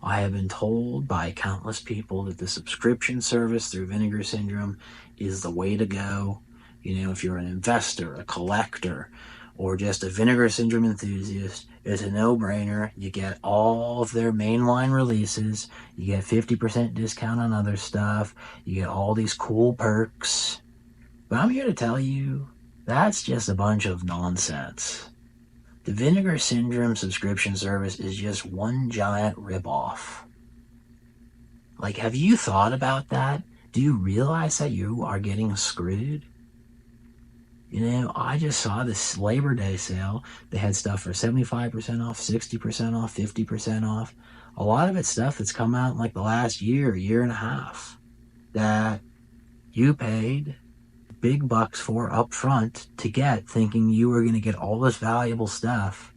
I have been told by countless people that the subscription service through Vinegar Syndrome is the way to go. If you're an investor, a collector, or just a Vinegar Syndrome enthusiast, it's a no-brainer. You get all of their mainline releases. You get 50% discount on other stuff. You get all these cool perks. But I'm here to tell you, that's just a bunch of nonsense. The Vinegar Syndrome subscription service is just one giant ripoff. Like, have you thought about that? Do you realize that you are getting screwed? I just saw this Labor Day sale. They had stuff for 75% off, 60% off, 50% off. A lot of it's stuff that's come out in like the last year and a half that you paid big bucks for up front to get, thinking you were going to get all this valuable stuff.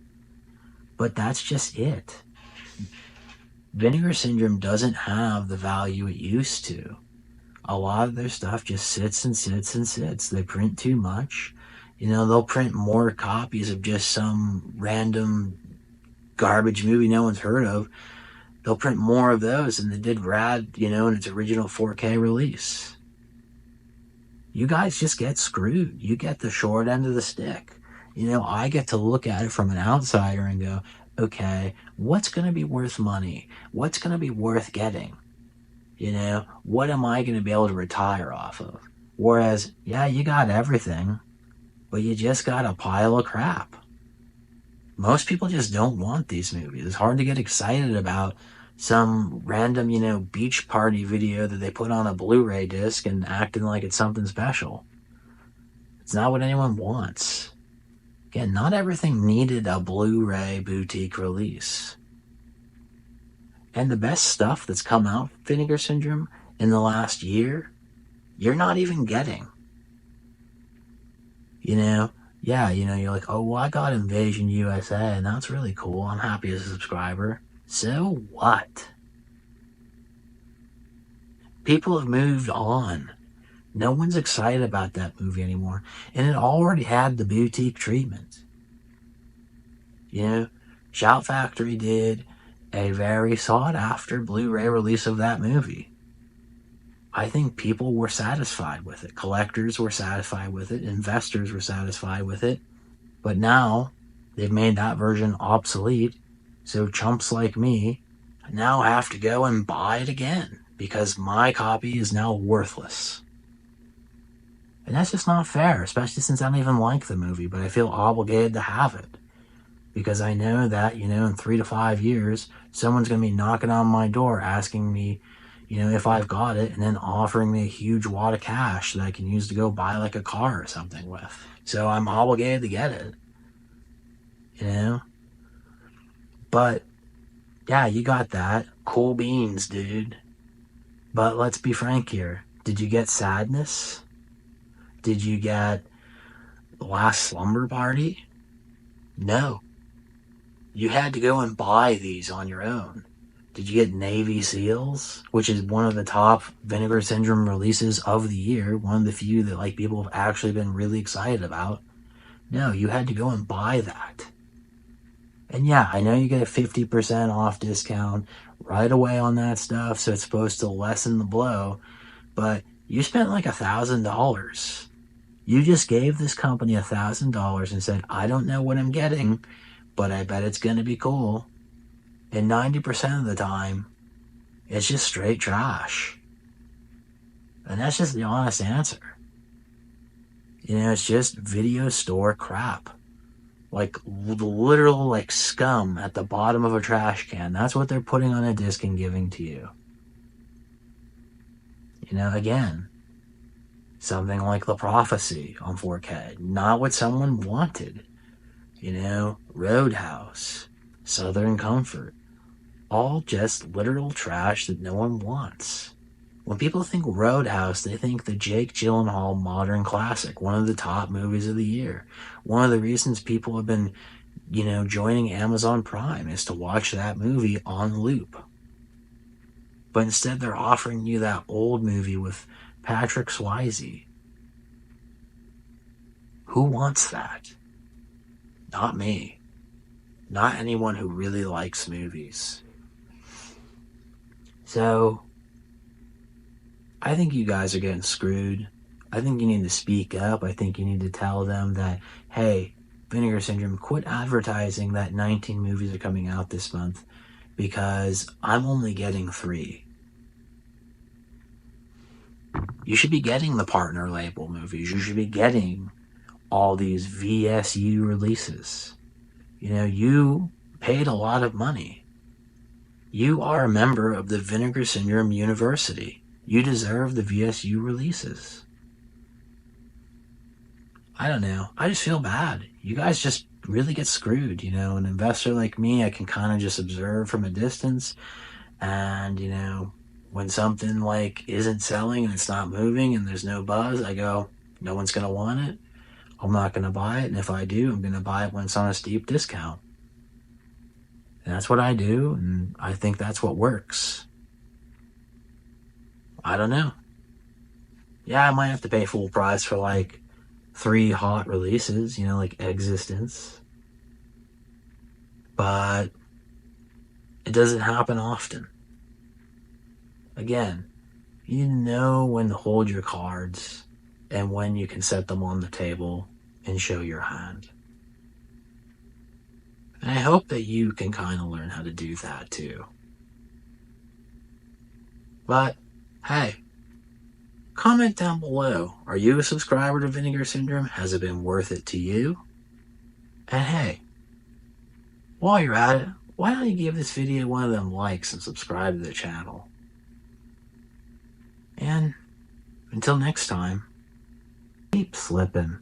But that's just it. Vinegar Syndrome doesn't have the value it used to. A lot of their stuff just sits and sits and sits. They print too much. They'll print more copies of just some random garbage movie no one's heard of. They'll print more of those than they did Rad, in its original 4K release. You guys just get screwed. You get the short end of the stick. I get to look at it from an outsider and go, okay, what's going to be worth money? What's going to be worth getting? What am I going to be able to retire off of? Whereas, yeah, you got everything, but you just got a pile of crap. Most people just don't want these movies. It's hard to get excited about some random, beach party video that they put on a Blu-ray disc and acting like it's something special. It's not what anyone wants. Again, not everything needed a Blu-ray boutique release. And the best stuff that's come out of Vinegar Syndrome in the last year, you're not even getting. You're like, oh, well, I got Invasion USA, and that's really cool. I'm happy as a subscriber. So what? People have moved on. No one's excited about that movie anymore. And it already had the boutique treatment. Shout Factory did a very sought-after Blu-ray release of that movie. I think people were satisfied with it. Collectors were satisfied with it. Investors were satisfied with it. But now, they've made that version obsolete, so chumps like me now have to go and buy it again, because my copy is now worthless. And that's just not fair, especially since I don't even like the movie, but I feel obligated to have it. Because I know that, in 3 to 5 years, someone's going to be knocking on my door asking me, if I've got it, and then offering me a huge wad of cash that I can use to go buy like a car or something with. So I'm obligated to get it. But, yeah, you got that. Cool beans, dude. But let's be frank here. Did you get Sadness? Did you get The Last Slumber Party? No. You had to go and buy these on your own. Did you get Navy SEALs, which is one of the top Vinegar Syndrome releases of the year, one of the few that people have actually been really excited about? No, you had to go and buy that. And yeah, I know you get a 50% off discount right away on that stuff, so it's supposed to lessen the blow, but you spent like $1,000. You just gave this company $1,000 and said, I don't know what I'm getting, but I bet it's going to be cool. And 90% of the time, it's just straight trash. And that's just the honest answer. It's just video store crap. Like the literal scum at the bottom of a trash can. That's what they're putting on a disc and giving to you. Again, something like The Prophecy on 4K. Not what someone wanted. Roadhouse, Southern Comfort. All just literal trash that no one wants. When people think Roadhouse, they think the Jake Gyllenhaal modern classic, one of the top movies of the year. One of the reasons people have been, joining Amazon Prime is to watch that movie on loop. But instead they're offering you that old movie with Patrick Swayze. Who wants that? Not me. Not anyone who really likes movies. So I think you guys are getting screwed. I think you need to speak up. I think you need to tell them that, hey, Vinegar Syndrome, quit advertising that 19 movies are coming out this month because I'm only getting 3. You should be getting the partner label movies. You should be getting all these VSU releases. You know, you paid a lot of money. You are a member of the Vinegar Syndrome University. You deserve the VSU releases. I don't know. I just feel bad. You guys just really get screwed. You know, an investor like me, I can kind of just observe from a distance. And, you know, when something like isn't selling and it's not moving and there's no buzz, I go, no one's going to want it. I'm not going to buy it. And if I do, I'm going to buy it when it's on a steep discount. And that's what I do. And I think that's what works. I don't know. Yeah, I might have to pay full price for like 3 hot releases, you know, like Existence. But it doesn't happen often. Again, you know when to hold your cards and when you can set them on the table and show your hand. And I hope that you can kind of learn how to do that too. But, hey, comment down below. Are you a subscriber to Vinegar Syndrome? Has it been worth it to you? And hey, while you're at it, why don't you give this video one of them likes and subscribe to the channel? And until next time, keep slipping.